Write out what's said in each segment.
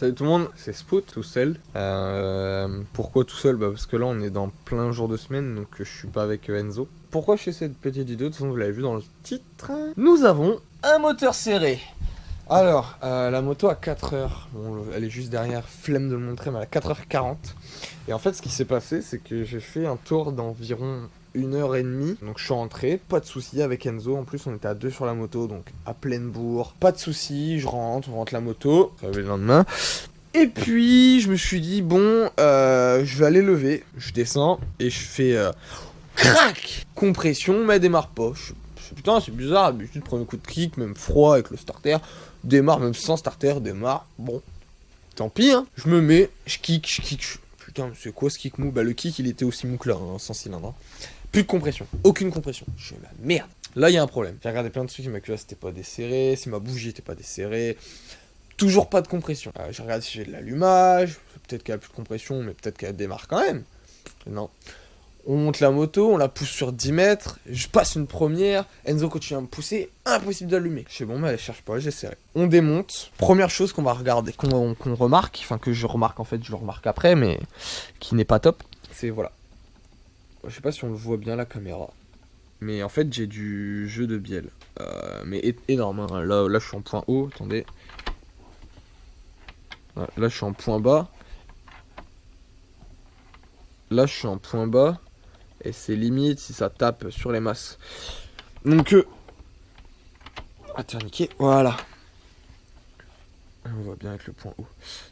Salut tout le monde, c'est Spout, tout seul. Pourquoi tout seul? Parce que là on est dans plein jour de semaine, donc je suis pas avec Enzo. Pourquoi je fais cette petite vidéo? De toute façon vous l'avez vu dans le titre. Nous avons un moteur serré. Alors, la moto à 4 heures, bon, elle est juste derrière, flemme de le montrer, mais elle a 4h40. Et en fait ce qui s'est passé, c'est que j'ai fait un tour d'environ 1h30, donc je suis rentré, pas de soucis avec Enzo, en plus on était à 2 sur la moto, donc à pleine bourre, pas de soucis, on rentre la moto, ça va le lendemain, et puis je me suis dit bon, je vais aller lever, je descends, et je fais, crac, compression, mais elle démarre pas, putain c'est bizarre, d'habitude premier coup de kick, même froid avec le starter, démarre même sans starter, démarre, bon, tant pis hein, je me mets, je kick, putain c'est quoi ce kick mou? Le kick il était aussi mou que là, hein, sans cylindre, hein. Plus de compression, aucune compression. Je suis la merde. Là, il y a un problème. J'ai regardé plein de trucs, si ma culasse n'était pas desserrée, si ma bougie n'était pas desserrée. Toujours pas de compression. J'ai regardé si j'ai de l'allumage. Peut-être qu'elle a plus de compression, mais peut-être qu'elle démarre quand même. Non. On monte la moto, on la pousse sur 10 mètres. Je passe une première. Enzo continue à me pousser. Impossible d'allumer. Je sais bon, mais elle cherche pas, j'ai serré. On démonte. Première chose qu'on va regarder, qu'on remarque, enfin que je remarque en fait, je le remarque après, mais qui n'est pas top. C'est voilà. Je sais pas si on le voit bien la caméra, mais en fait j'ai du jeu de bielle, mais énorme, hein. Là je suis en point haut, attendez, là je suis en point bas, là je suis en point bas, et c'est limite si ça tape sur les masses, donc niqué, voilà, on voit bien avec le point haut,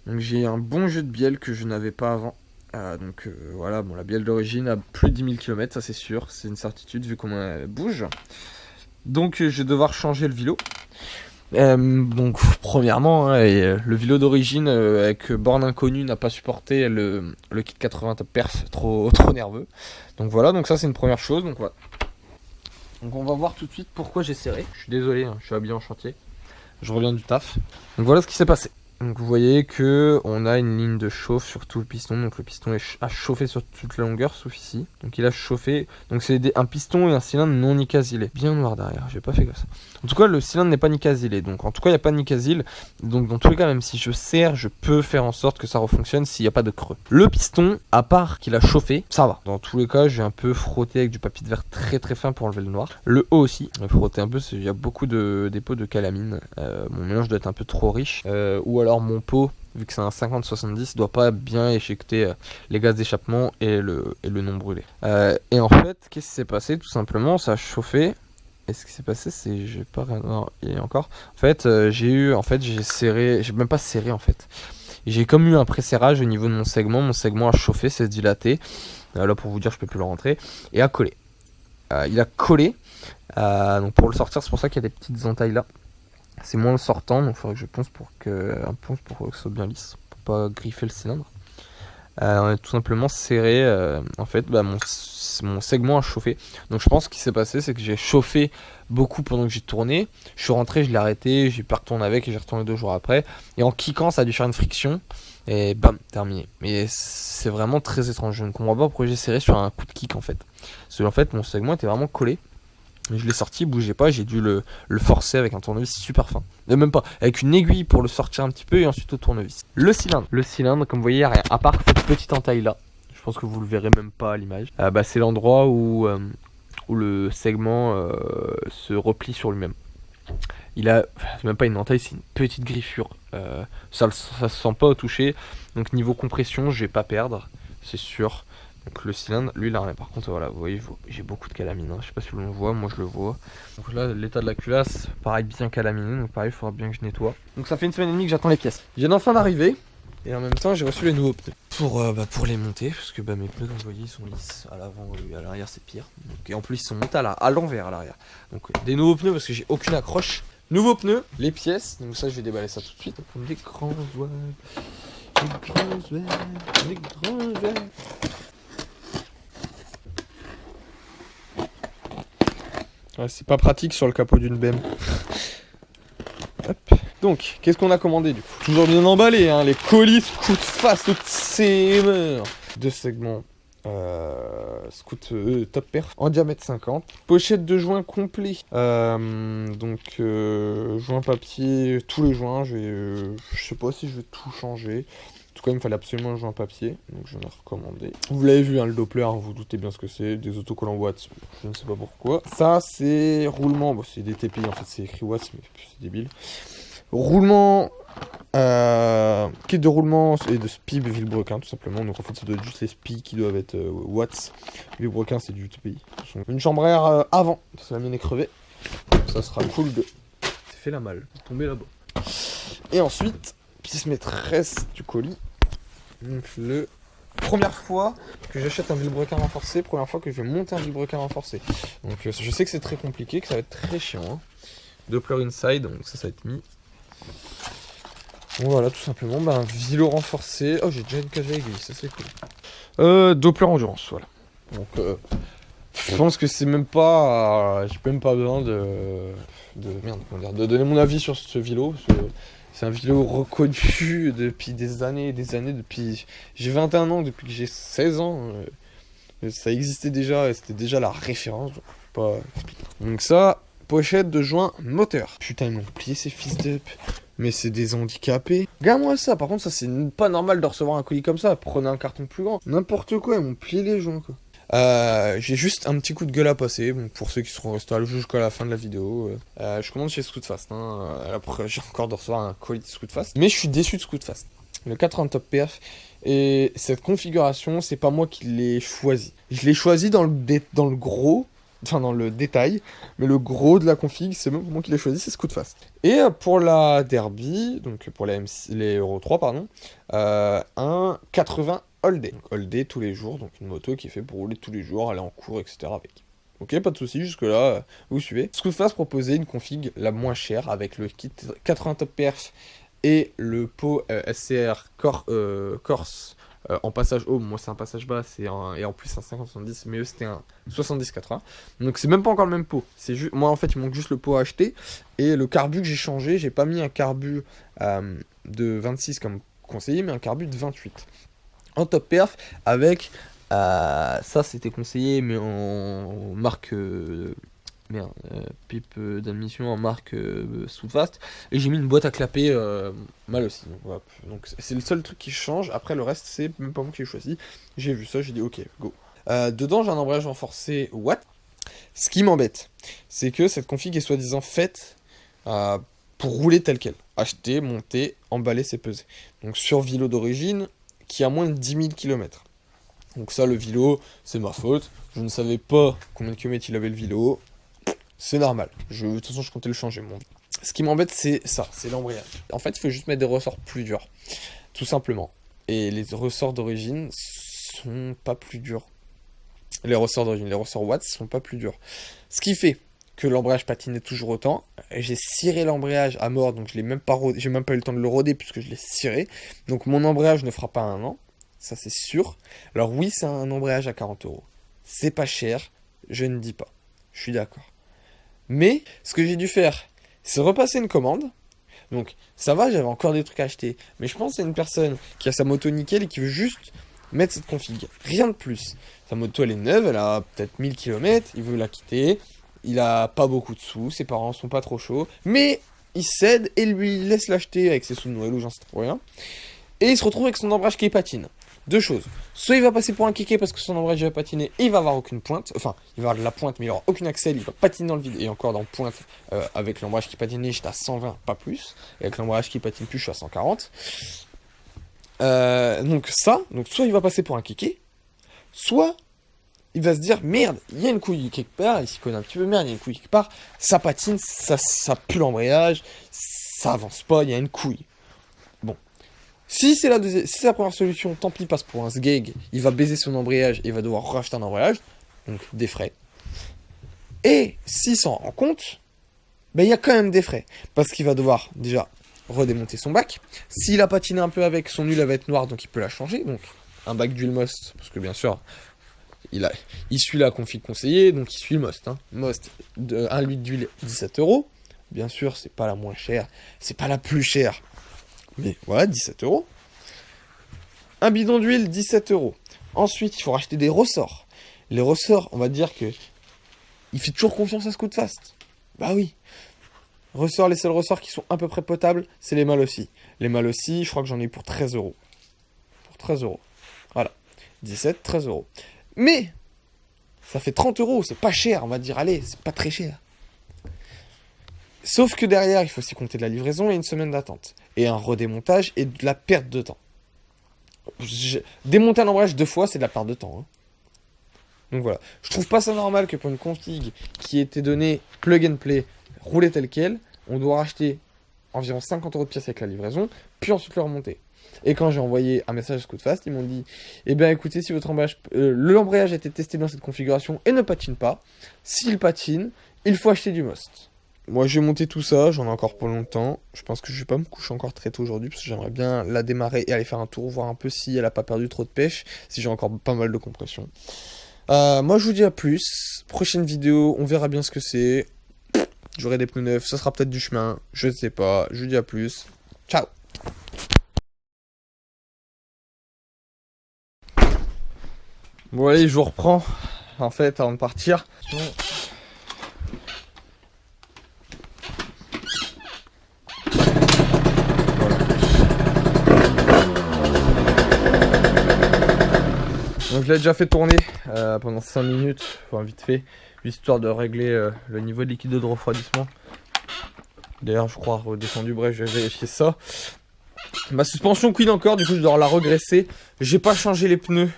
donc j'ai un bon jeu de bielle que je n'avais pas avant. Voilà, bon, la bielle d'origine a plus de 10 000 km, ça c'est sûr, c'est une certitude vu comment elle bouge. Donc je vais devoir changer le vélo. Donc premièrement, hein, le vélo d'origine avec borne inconnue n'a pas supporté le kit 80 top perf, trop nerveux. Donc voilà, donc ça c'est une première chose. Donc voilà. Donc on va voir tout de suite pourquoi j'ai serré. Je suis désolé, hein, je suis habillé en chantier. Je reviens du taf. Donc voilà ce qui s'est passé. Donc vous voyez que on a une ligne de chauffe sur tout le piston, donc le piston a chauffé sur toute la longueur sauf ici, donc il a chauffé, donc c'est un piston et un cylindre non nicasilé, bien noir derrière, j'ai pas fait comme ça. En tout cas le cylindre n'est pas nicasilé, donc en tout cas il n'y a pas de nicasil, donc dans tous les cas même si je serre, je peux faire en sorte que ça refonctionne s'il n'y a pas de creux. Le piston, à part qu'il a chauffé, ça va, dans tous les cas j'ai un peu frotté avec du papier de verre très fin pour enlever le noir. Le haut aussi, on va frotter un peu, il y a beaucoup de dépôts de calamine, mon mélange doit être un peu trop riche, ou alors mon pot, vu que c'est un 50-70, doit pas bien éjecter les gaz d'échappement et le non brûlé. Et en fait, qu'est-ce qui s'est passé? Tout simplement, ça a chauffé. Et ce qui s'est passé, c'est j'ai pas non, et encore. En fait, j'ai serré, j'ai même pas serré en fait. J'ai comme eu un pré-serrage au niveau de mon segment a chauffé, s'est dilaté. Là pour vous dire, je peux plus le rentrer et a collé. Il a collé. Donc pour le sortir, c'est pour ça qu'il y a des petites entailles là. C'est moins le sortant, donc il faudrait que je ponce pour que ce soit bien lisse, pour pas griffer le cylindre. On a tout simplement serré, en fait, mon segment a chauffé. Donc je pense ce qui s'est passé, c'est que j'ai chauffé beaucoup pendant que j'ai tourné. Je suis rentré, je l'ai arrêté, j'ai pas retourné avec et j'ai retourné 2 jours après. Et en kickant, ça a dû faire une friction. Et bam, terminé. Mais c'est vraiment très étrange. Je ne comprends pas pourquoi j'ai serré sur un coup de kick en fait. Parce que en fait, mon segment était vraiment collé. Je l'ai sorti, il bougeait pas, j'ai dû le forcer avec un tournevis super fin. Même pas, avec une aiguille pour le sortir un petit peu et ensuite au tournevis. Le cylindre, comme vous voyez, il n'y a rien, à part cette petite entaille là. Je pense que vous le verrez même pas à l'image. C'est l'endroit où le segment se replie sur lui-même. C'est même pas une entaille, c'est une petite griffure. Ça se sent pas au toucher. Donc niveau compression, je vais pas perdre, c'est sûr. Donc le cylindre, lui là, par contre voilà, vous voyez, j'ai beaucoup de calamine, hein. Je sais pas si vous le voyez, moi je le vois. Donc là, l'état de la culasse, pareil, bien calaminé, donc pareil, il faudra bien que je nettoie. Donc ça fait 1 semaine et demie que j'attends les pièces. Je viens enfin d'arriver, et en même temps j'ai reçu les nouveaux pneus. Pour les monter, parce que mes pneus, comme vous voyez, ils sont lisses à l'avant et à l'arrière, c'est pire. Donc, et en plus ils sont montés à l'envers à l'arrière. Donc des nouveaux pneus parce que j'ai aucune accroche. Nouveaux pneus, les pièces, donc ça je vais déballer ça tout de suite. Donc, des grands oies, des grands oies. Ouais, c'est pas pratique sur le capot d'une BM. Hop. Donc, qu'est-ce qu'on a commandé du coup? Toujours bien emballé, hein, les colis coûtent face au CMR. 2 segments Scoot top perf en diamètre 50. Pochette de joint complet. Joint papier, tous les joints. Je sais pas si je vais tout changer. En tout cas, il me fallait absolument un joint papier, donc je l'ai recommandé. Vous l'avez vu, hein, le Doppler, hein, vous doutez bien ce que c'est, des autocollants Watts, je ne sais pas pourquoi. Ça, c'est roulement, bon, c'est des TPI, en fait, c'est écrit Watts, mais c'est débile. Roulement, kit de roulement et de SPI Villebrequin, tout simplement. Donc en fait, ça doit être juste les SPI qui doivent être Watts. Villebrequin, c'est du TPI. Une chambre à air avant, parce que la mienne est crevée. Ça sera cool de... C'est fait la malle, tomber là-bas. Et ensuite, pièce maîtresse du colis. Donc première fois que j'achète un Villebrequin renforcé, première fois que je vais monter un Villebrequin renforcé. Donc je sais que c'est très compliqué, que ça va être très chiant. Hein. Doppler inside, donc ça va être mis. Bon voilà, tout simplement, un vilo renforcé. Oh, j'ai déjà une cage à aiguille, ça c'est cool. Doppler endurance, voilà. Donc je pense que c'est même pas... j'ai même pas besoin de donner mon avis sur ce vilo. C'est un vilo reconnu depuis des années et des années. Depuis... J'ai 21 ans, depuis que j'ai 16 ans. Ça existait déjà, et c'était déjà la référence. Donc, pas... donc ça, pochette de joint moteur. Putain, ils m'ont plié ces fils de... Mais c'est des handicapés. Regarde-moi ça, par contre, ça c'est pas normal de recevoir un colis comme ça. Prenez un carton plus grand. N'importe quoi, ils m'ont plié les joints, quoi. J'ai juste un petit coup de gueule à passer, bon, pour ceux qui seront restés jusqu'à la fin de la vidéo. Je commande chez Scootfast, hein. Après, j'ai encore de recevoir un colis de Scootfast. Mais je suis déçu de Scootfast. Le 80 Top Perf. Et cette configuration, c'est pas moi qui l'ai choisi. Je l'ai choisi dans le gros... Enfin, dans le détail, mais le gros de la config, c'est même moi qui l'ai choisi, c'est Scootfast. Et pour la Derby, donc pour les Euro 3, pardon, un 80 all day. Donc all day tous les jours, donc une moto qui est faite pour rouler tous les jours, aller en cours, etc. avec. Ok, pas de soucis, jusque-là, vous suivez. Scootfast proposait une config la moins chère avec le kit 80 Top Perf et le pot SCR Corse. En passage haut, moi c'est un passage bas, et en plus un 50-70, mais eux c'était un 70-80. Donc c'est même pas encore le même pot. Moi en fait il manque juste le pot à acheter. Et le carbu que j'ai changé, j'ai pas mis un carbu de 26 comme conseillé, mais un carbu de 28. En top perf, avec ça c'était conseillé, mais en marque... pipe d'admission en marque Scootfast, et j'ai mis une boîte à clapper mal aussi, donc, voilà. Donc c'est le seul truc qui change. Après le reste c'est même pas moi qui ai choisi, j'ai vu ça, j'ai dit ok go. Dedans j'ai un embrayage renforcé Watt. Ce qui m'embête, c'est que cette config est soi-disant faite pour rouler tel quel, acheter, monter, emballer, c'est peser. Donc sur vélo d'origine qui a moins de 10 000 km. Donc ça, le vélo, c'est ma faute, je ne savais pas combien de kilomètres il avait le vélo. C'est normal. De toute façon, je comptais le changer. Ce qui m'embête, c'est ça, c'est l'embrayage. En fait, il faut juste mettre des ressorts plus durs. Tout simplement. Et les ressorts d'origine sont pas plus durs. Les ressorts Watts sont pas plus durs. Ce qui fait que l'embrayage patinait toujours autant. J'ai ciré l'embrayage à mort, donc j'ai même pas eu le temps de le roder puisque je l'ai ciré. Donc mon embrayage ne fera pas un an. Ça, c'est sûr. Alors oui, c'est un embrayage à 40 €. C'est pas cher. Je ne dis pas. Je suis d'accord. Mais, ce que j'ai dû faire, c'est repasser une commande. Donc, ça va, j'avais encore des trucs à acheter. Mais je pense que c'est une personne qui a sa moto nickel et qui veut juste mettre cette config. Rien de plus. Sa moto, elle est neuve, elle a peut-être 1000 km, il veut la quitter. Il a pas beaucoup de sous, ses parents sont pas trop chauds. Mais, il cède et lui laisse l'acheter avec ses sous de Noël ou j'en sais trop rien. Et il se retrouve avec son embrayage qui patine. Deux choses. Soit il va passer pour un kéké parce que son embrayage va patiner et il va avoir aucune pointe. Enfin, il va avoir de la pointe mais il aura aucune axelle, il va patiner dans le vide. Et encore dans pointe, avec l'embrayage qui patinait, j'étais à 120, pas plus. Et avec l'embrayage qui patine plus, je suis à 140. Donc soit il va passer pour un kéké, soit il va se dire, merde, il y a une couille quelque part, il s'y connaît un petit peu, merde, il y a une couille quelque part, ça patine, ça pue l'embrayage, ça avance pas, il y a une couille. Bon. Si c'est la première solution, tant pis, il passe pour un sgeg, il va baiser son embrayage et il va devoir racheter un embrayage, donc des frais. Et s'il s'en rend compte, ben il y a quand même des frais, parce qu'il va devoir déjà redémonter son bac. S'il a patiné un peu avec, son huile va être noire, donc il peut la changer, donc un bac d'huile Most, parce que bien sûr, il suit la config conseillée, donc il suit le Most. Most, 1 litre d'huile, 17 €. Bien sûr, c'est pas la moins chère, c'est pas la plus chère. Mais voilà, 17 €. Un bidon d'huile, 17 €. Ensuite, il faut racheter des ressorts. Les ressorts, on va dire que il fait toujours confiance à Scootfast. Bah oui. Les seuls ressorts qui sont à peu près potables, c'est les mâles aussi. Les mâles aussi, je crois que j'en ai eu pour 13 euros. Pour 13 euros. Voilà. 17, 13 euros. Mais, ça fait 30 euros, c'est pas cher, on va dire. Allez, c'est pas très cher. Sauf que derrière, il faut aussi compter de la livraison et une semaine d'attente. Et un redémontage et de la perte de temps. Démonter un embrayage 2 fois, c'est de la perte de temps. Hein. Donc voilà. Je trouve pas ça normal que pour une config qui était donnée plug and play, roulée telle quelle, on doit racheter environ 50 euros de pièces avec la livraison, puis ensuite le remonter. Et quand j'ai envoyé un message à Scootfast, ils m'ont dit « Eh bien écoutez, si votre l'embrayage a été testé dans cette configuration et ne patine pas, s'il patine, il faut acheter du Most. » Moi j'ai monté tout ça, j'en ai encore pour longtemps. Je pense que je vais pas me coucher encore très tôt aujourd'hui, parce que j'aimerais bien la démarrer et aller faire un tour, voir un peu si elle a pas perdu trop de pêche, si j'ai encore pas mal de compression. Moi je vous dis à plus, prochaine vidéo, on verra bien ce que c'est. J'aurai des pneus neufs, ça sera peut-être du chemin, je ne sais pas, je vous dis à plus. Ciao. Bon allez, je vous reprends, en fait, avant de partir. Donc je l'ai déjà fait tourner pendant 5 minutes, enfin vite fait, histoire de régler le niveau de liquide de refroidissement. D'ailleurs je crois redescendu, bref je vais vérifier ça. Ma suspension couine encore, du coup je dois la regresser. J'ai pas changé les pneus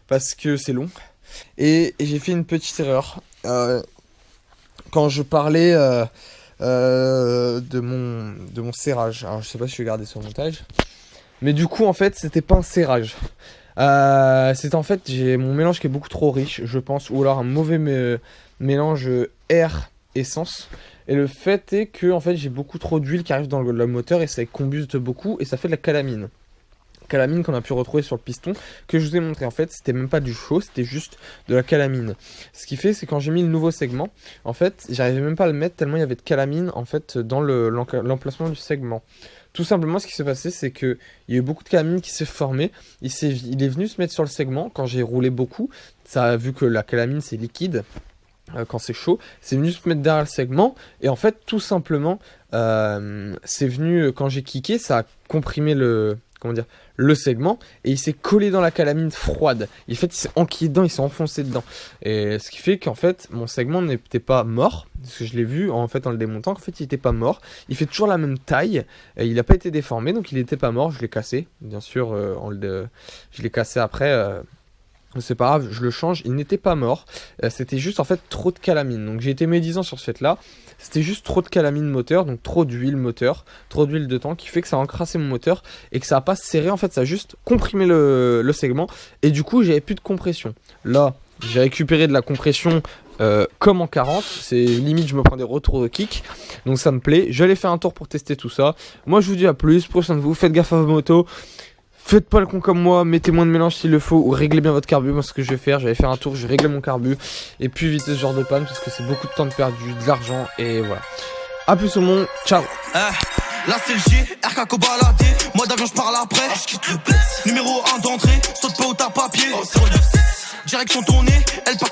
parce que c'est long. Et j'ai fait une petite erreur. Quand je parlais de mon serrage. Alors je sais pas si je vais garder ce montage. Mais du coup en fait c'était pas un serrage. C'est en fait j'ai mon mélange qui est beaucoup trop riche je pense, ou alors un mauvais mélange air essence, et le fait est que en fait j'ai beaucoup trop d'huile qui arrive dans le moteur et ça combuste beaucoup et ça fait de la calamine qu'on a pu retrouver sur le piston, que je vous ai montré. En fait c'était même pas du chaud, c'était juste de la calamine. Ce qui fait c'est quand j'ai mis le nouveau segment, en fait j'arrivais même pas à le mettre tellement il y avait de calamine en fait dans l'emplacement du segment. Tout simplement, ce qui s'est passé, c'est qu'il y a eu beaucoup de calamine qui s'est formée. Il est venu se mettre sur le segment quand j'ai roulé beaucoup. Ça a vu que la calamine, c'est liquide quand c'est chaud. C'est venu se mettre derrière le segment. Et en fait, tout simplement, c'est venu, quand j'ai kické, ça a comprimé le segment. Et il s'est collé dans la calamine froide. En fait, il s'est enquillé dedans, il s'est enfoncé dedans. Et ce qui fait qu'en fait, mon segment n'était pas mort. Parce que je l'ai vu en fait en le démontant, qu'en fait il n'était pas mort. Il fait toujours la même taille, il n'a pas été déformé, donc il n'était pas mort. Je l'ai cassé, bien sûr, je l'ai cassé après. C'est pas grave, je le change. Il n'était pas mort, c'était juste en fait trop de calamine. Donc j'ai été médisant sur ce fait là. C'était juste trop de calamine moteur, donc trop d'huile moteur, trop d'huile de temps, qui fait que ça a encrassé mon moteur et que ça n'a pas serré. En fait ça a juste comprimé le segment, et du coup j'avais plus de compression. Là j'ai récupéré de la compression comme en 40, c'est limite je me prends des retours de kick, donc ça me plaît. J'allais faire un tour pour tester tout ça. Moi je vous dis à plus, prenez soin de vous, faites gaffe à vos motos, faites pas le con comme moi, mettez moins de mélange s'il le faut, ou réglez bien votre carbu. Moi ce que je vais faire, j'allais faire un tour, je vais régler mon carbu et puis éviter ce genre de panne parce que c'est beaucoup de temps de perdu, de l'argent, et voilà. A plus au monde, ciao. Là c'est le J, RK au baladé, mode avion je parle après. Numéro 1 d'entrée, saute pas où t'as papier. Direction ton nez, elle part.